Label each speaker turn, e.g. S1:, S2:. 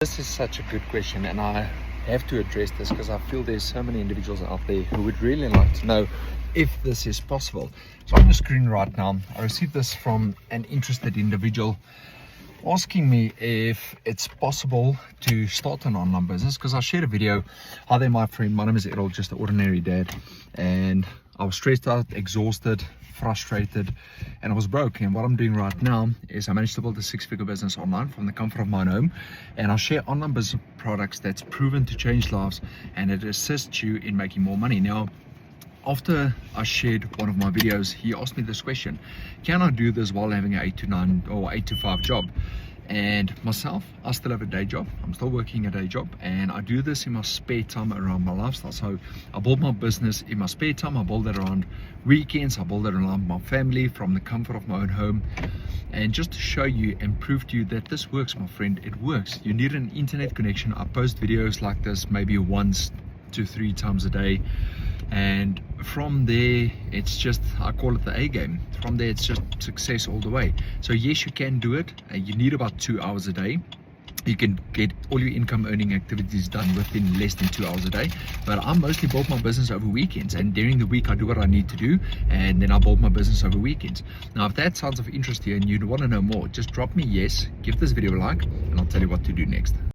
S1: This is such a good question, and I have to address this because I feel there's so many individuals out there who would really like to know if this is possible. So on the screen right now, I received this from an interested individual asking me if it's possible to start an online business, because I shared a video. Hi there, my friend, my name is Errol, just an ordinary dad, and I was stressed out, exhausted, frustrated, and I was broke. And what I'm doing right now is I managed to build a six-figure business online from the comfort of my own home, and I share online business products that's proven to change lives, and it assists you in making more money. Now, after I shared one of my videos, he asked me this question: can I do this while having an 8 to 9 or 8 to 5 job? And myself, I still have a day job. I'm still working a day job, and I do this in my spare time around my lifestyle. So I build my business in my spare time. I build it around weekends. I build it around my family from the comfort of my own home. And just to show you and prove to you that this works, my friend, it works. You need an internet connection. I post videos like this maybe 1 to 3 times a day, and from there it's just, I call it the A game. From there it's just success all the way. So yes, you can do it. You need about 2 hours a day. You can get all your income earning activities done within less than 2 hours a day. But I mostly build my business over weekends, and during the week I do what I need to do, and then I build my business over weekends. Now, if that sounds of interest to you and you want to know more, just drop me yes, give this video a like, and I'll tell you what to do next.